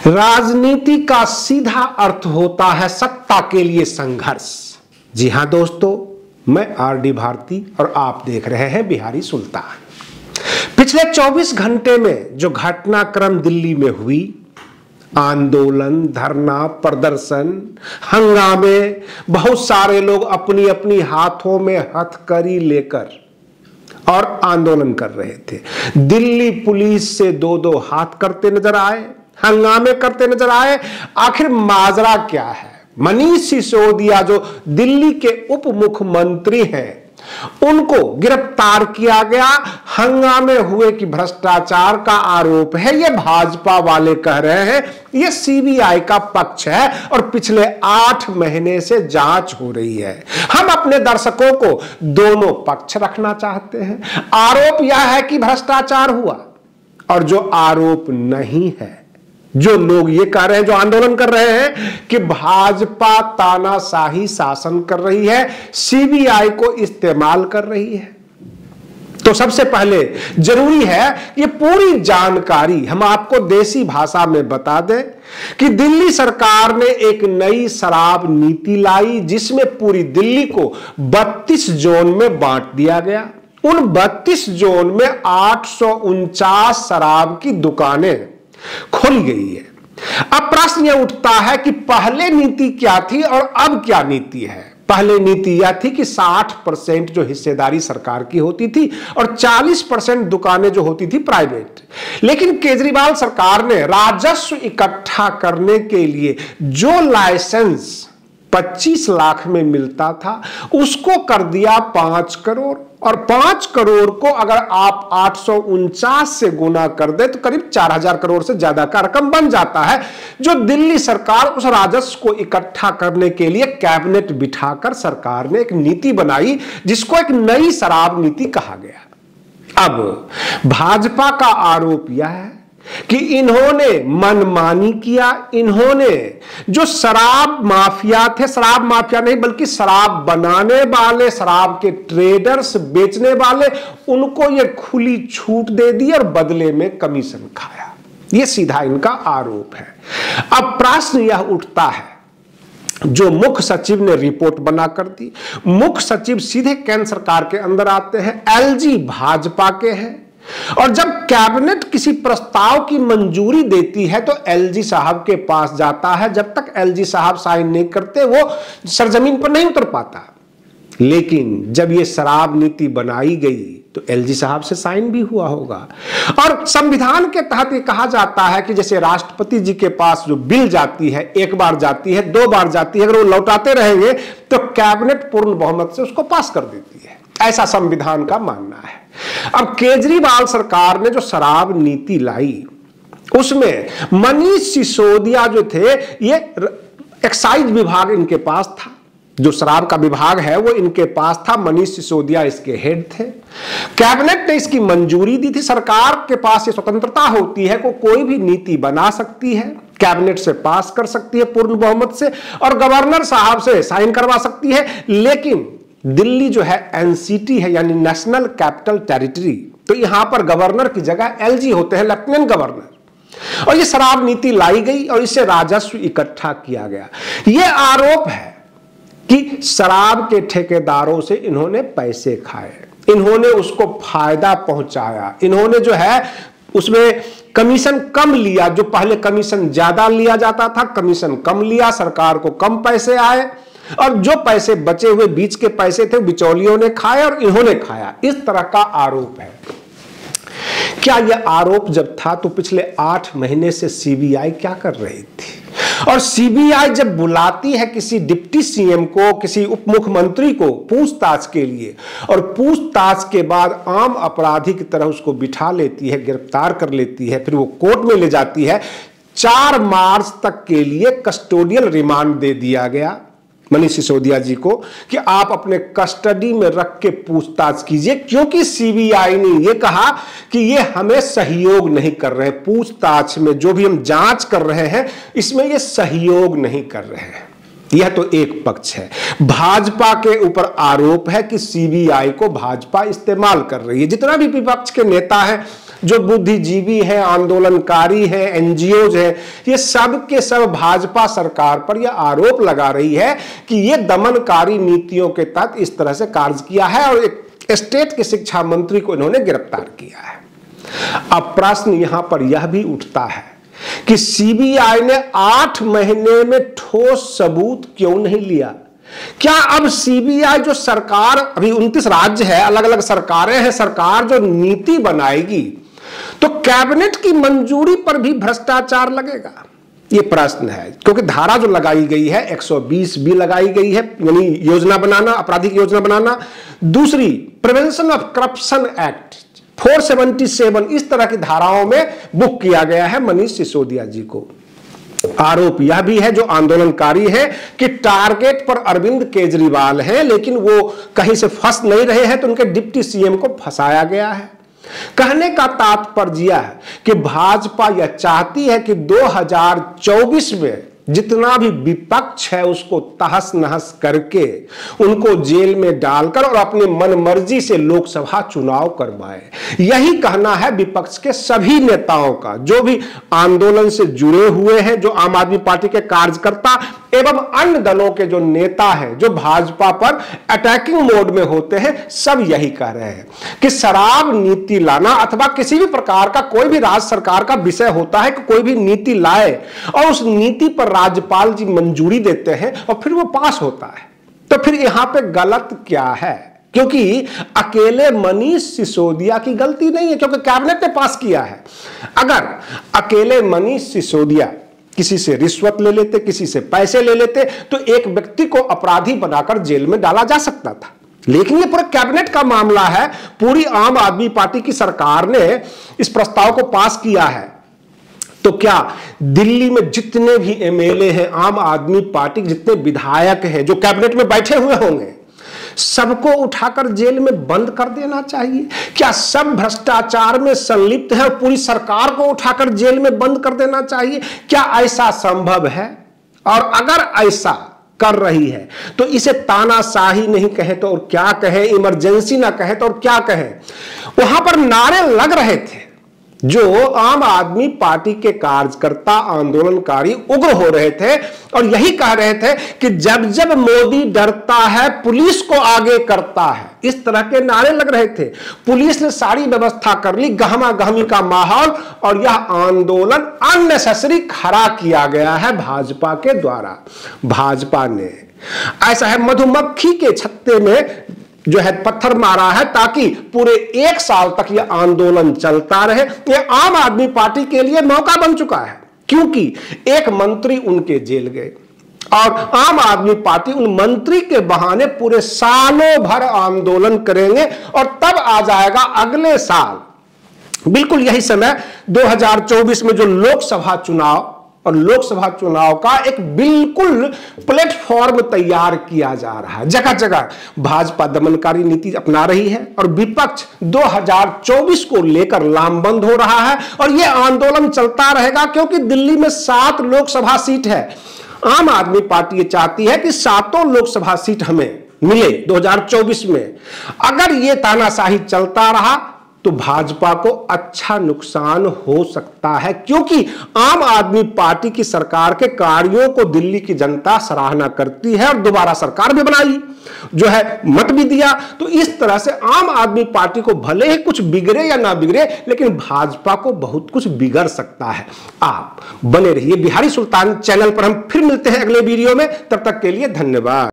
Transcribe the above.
राजनीति का सीधा अर्थ होता है सत्ता के लिए संघर्ष। जी हां दोस्तों, मैं आरडी भारती और आप देख रहे हैं बिहारी सुल्तान। पिछले 24 घंटे में जो घटनाक्रम दिल्ली में हुई, आंदोलन, धरना, प्रदर्शन, हंगामे, बहुत सारे लोग अपनी अपनी हाथों में हथकड़ी लेकर और आंदोलन कर रहे थे। दिल्ली पुलिस से दो हाथ करते नजर आए, हंगामे करते नजर आए। आखिर माजरा क्या है? मनीष सिसोदिया जो दिल्ली के उप मुख्यमंत्री हैं, उनको गिरफ्तार किया गया। हंगामे हुए कि भ्रष्टाचार का आरोप है। ये भाजपा वाले कह रहे हैं ये सीबीआई का पक्ष है और पिछले 8 महीने से जांच हो रही है। हम अपने दर्शकों को दोनों पक्ष रखना चाहते हैं। आरोप यह है कि भ्रष्टाचार हुआ, और जो आरोप नहीं है, जो लोग ये कह रहे हैं, जो आंदोलन कर रहे हैं कि भाजपा तानाशाही शासन कर रही है, सीबीआई को इस्तेमाल कर रही है। तो सबसे पहले जरूरी है ये पूरी जानकारी हम आपको देसी भाषा में बता दें कि दिल्ली सरकार ने एक नई शराब नीति लाई, जिसमें पूरी दिल्ली को 32 जोन में बांट दिया गया। उन 32 जोन में 849 शराब की दुकानें खोल गई है। अब प्रश्न यह उठता है कि पहले नीति क्या थी और अब क्या नीति है। पहले नीति यह थी कि 60% जो हिस्सेदारी सरकार की होती थी और 40% दुकानें जो होती थी प्राइवेट। लेकिन केजरीवाल सरकार ने राजस्व इकट्ठा करने के लिए जो लाइसेंस 25 लाख में मिलता था, उसको कर दिया 5 करोड़। और 5 करोड़ को अगर आप 849 से गुना कर दे तो करीब 4000 करोड़ से ज्यादा का रकम बन जाता है, जो दिल्ली सरकार उस राजस्व को इकट्ठा करने के लिए कैबिनेट बिठाकर सरकार ने एक नीति बनाई, जिसको एक नई शराब नीति कहा गया। अब भाजपा का आरोप यह है कि इन्होंने मनमानी किया। इन्होंने जो शराब माफिया थे, शराब माफिया नहीं बल्कि शराब बनाने वाले, शराब के ट्रेडर्स, बेचने वाले, उनको ये खुली छूट दे दी और बदले में कमीशन खाया। ये सीधा इनका आरोप है। अब प्रश्न यह उठता है, जो मुख्य सचिव ने रिपोर्ट बनाकर दी, मुख्य सचिव सीधे केंद्र सरकार के अंदर आते हैं, एलजी भाजपा के हैं, और जब कैबिनेट किसी प्रस्ताव की मंजूरी देती है तो एलजी साहब के पास जाता है। जब तक एलजी साहब साइन नहीं करते वो सरजमीन पर नहीं उतर पाता। लेकिन जब ये शराब नीति बनाई गई तो एलजी साहब से साइन भी हुआ होगा। और संविधान के तहत ये कहा जाता है कि जैसे राष्ट्रपति जी के पास जो बिल जाती है, 1 बार जाती है, 2 बार जाती है, अगर वो लौटाते रहेंगे तो कैबिनेट पूर्ण बहुमत से उसको पास कर देती है। ऐसा संविधान का मानना है। अब केजरीवाल सरकार ने जो शराब नीति लाई, उसमें मनीष सिसोदिया जो थे, ये एक्साइज विभाग इनके पास था। जो शराब का विभाग है वो इनके पास था, मनीष सिसोदिया इसके हेड थे। कैबिनेट ने इसकी मंजूरी दी थी। सरकार के पास ये स्वतंत्रता होती है कि कोई भी नीति बना सकती है, कैबिनेट से पास कर सकती है पूर्ण बहुमत से, और गवर्नर साहब से साइन करवा सकती है। लेकिन दिल्ली जो है एनसीटी है, यानी नेशनल कैपिटल टेरिटरी, तो यहां पर गवर्नर की जगह एलजी होते हैं, लेफ्टिनेंट गवर्नर। और ये शराब नीति लाई गई और इससे राजस्व इकट्ठा किया गया। यह आरोप है कि शराब के ठेकेदारों से इन्होंने पैसे खाए, इन्होंने उसको फायदा पहुंचाया, इन्होंने जो है उसमें कमीशन कम लिया। जो पहले कमीशन ज्यादा लिया जाता था, कमीशन कम लिया, सरकार को कम पैसे आए, और जो पैसे बचे हुए बीच के पैसे थे बिचौलियों ने खाए और इन्होंने खाया। इस तरह का आरोप है। क्या यह आरोप जब था तो पिछले 8 महीने से सीबीआई क्या कर रही थी? और सीबीआई जब बुलाती है किसी डिप्टी सीएम को, किसी उप मुख्यमंत्री को पूछताछ के लिए, और पूछताछ के बाद आम अपराधी की तरह उसको बिठा लेती है, गिरफ्तार कर लेती है, फिर वो कोर्ट में ले जाती है। 4 मार्च तक के लिए कस्टोडियल रिमांड दे दिया गया मनीष सिसोदिया जी को कि आप अपने कस्टडी में रख के पूछताछ कीजिए, क्योंकि सीबीआई ने यह कहा कि ये हमें सहयोग नहीं कर रहे, पूछताछ में जो भी हम जांच कर रहे हैं इसमें ये सहयोग नहीं कर रहे हैं। यह तो एक पक्ष है। भाजपा के ऊपर आरोप है कि सीबीआई को भाजपा इस्तेमाल कर रही है। जितना भी विपक्ष के नेता हैं जो बुद्धिजीवी हैं, आंदोलनकारी हैं, एनजीओज हैं, ये सब के सब भाजपा सरकार पर यह आरोप लगा रही है कि ये दमनकारी नीतियों के तहत इस तरह से कार्य किया है और एक स्टेट के शिक्षा मंत्री को इन्होंने गिरफ्तार किया है। अब प्रश्न यहां पर यह भी उठता है कि सीबीआई ने 8 महीने में ठोस सबूत क्यों नहीं लिया? क्या अब सीबीआई जो सरकार, अभी 29 राज्य है, अलग अलग सरकारें हैं, सरकार जो नीति बनाएगी तो कैबिनेट की मंजूरी पर भी भ्रष्टाचार लगेगा? ये प्रश्न है, क्योंकि धारा जो लगाई गई है 120 भी लगाई गई है, यानी योजना बनाना, आपराधिक योजना बनाना। दूसरी प्रिवेंशन ऑफ करप्शन एक्ट 477, इस तरह की धाराओं में बुक किया गया है मनीष सिसोदिया जी को। आरोप यह भी है जो आंदोलनकारी है कि टारगेट पर अरविंद केजरीवाल है, लेकिन वो कहीं से फंस नहीं रहे हैं तो उनके डिप्टी सीएम को फंसाया गया है। कहने का तात्पर्य है कि भाजपा यह चाहती है कि 2024 में जितना भी विपक्ष है उसको तहस नहस करके उनको जेल में डालकर और अपनी मनमर्जी से लोकसभा चुनाव करवाए। यही कहना है विपक्ष के सभी नेताओं का, जो भी आंदोलन से जुड़े हुए हैं, जो आम आदमी पार्टी के कार्यकर्ता एवं अन्य दलों के जो नेता हैं, जो भाजपा पर अटैकिंग मोड में होते हैं, सब यही कह रहे हैं कि शराब नीति लाना अथवा किसी भी प्रकार का कोई भी राज्य सरकार का विषय होता है कि कोई भी नीति लाए और उस नीति पर राज्यपाल जी मंजूरी देते हैं और फिर वो पास होता है, तो फिर यहां पे गलत क्या है? क्योंकि अकेले मनीष सिसोदिया की गलती नहीं है, क्योंकि कैबिनेट ने पास किया है। अगर अकेले मनीष सिसोदिया किसी से रिश्वत ले लेते, किसी से पैसे ले लेते, तो एक व्यक्ति को अपराधी बनाकर जेल में डाला जा सकता था। लेकिन ये पूरा कैबिनेट का मामला है, पूरी आम आदमी पार्टी की सरकार ने इस प्रस्ताव को पास किया है। तो क्या दिल्ली में जितने भी एमएलए हैं, आम आदमी पार्टी के जितने विधायक हैं जो कैबिनेट में बैठे हुए होंगे, सबको उठाकर जेल में बंद कर देना चाहिए? क्या सब भ्रष्टाचार में संलिप्त है और पूरी सरकार को उठाकर जेल में बंद कर देना चाहिए? क्या ऐसा संभव है? और अगर ऐसा कर रही है तो इसे तानाशाही नहीं कहे तो और क्या कहें, इमरजेंसी ना कहे तो और क्या कहें? वहां पर नारे लग रहे थे, जो आम आदमी पार्टी के कार्यकर्ता, आंदोलनकारी उग्र हो रहे थे और यही कह रहे थे कि जब जब मोदी डरता है पुलिस को आगे करता है। इस तरह के नारे लग रहे थे। पुलिस ने सारी व्यवस्था कर ली, गहमा गहमी का माहौल, और यह आंदोलन अननेसेसरी खड़ा किया गया है भाजपा के द्वारा। भाजपा ने ऐसा है मधुमक्खी के छत्ते में जो है पत्थर मारा है ताकि पूरे 1 साल तक यह आंदोलन चलता रहे। यह आम आदमी पार्टी के लिए मौका बन चुका है, क्योंकि एक मंत्री उनके जेल गए और आम आदमी पार्टी उन मंत्री के बहाने पूरे सालों भर आंदोलन करेंगे और तब आ जाएगा अगले साल बिल्कुल यही समय 2024 में जो लोकसभा चुनाव, और लोकसभा चुनाव का एक बिल्कुल प्लेटफॉर्म तैयार किया जा रहा है। जगह जगह भाजपा दमनकारी नीति अपना रही है और विपक्ष 2024 को लेकर लामबंद हो रहा है और यह आंदोलन चलता रहेगा, क्योंकि दिल्ली में 7 लोकसभा सीट है। आम आदमी पार्टी ये चाहती है कि 7 लोकसभा सीट हमें मिले 2024 में। अगर ये तानाशाही चलता रहा तो भाजपा को अच्छा नुकसान हो सकता है, क्योंकि आम आदमी पार्टी की सरकार के कार्यों को दिल्ली की जनता सराहना करती है और दोबारा सरकार भी बनाई, जो है मत भी दिया। तो इस तरह से आम आदमी पार्टी को भले ही कुछ बिगड़े या ना बिगड़े, लेकिन भाजपा को बहुत कुछ बिगड़ सकता है। आप बने रहिए बिहारी सुल्तान चैनल पर। हम फिर मिलते हैं अगले वीडियो में, तब तक के लिए धन्यवाद।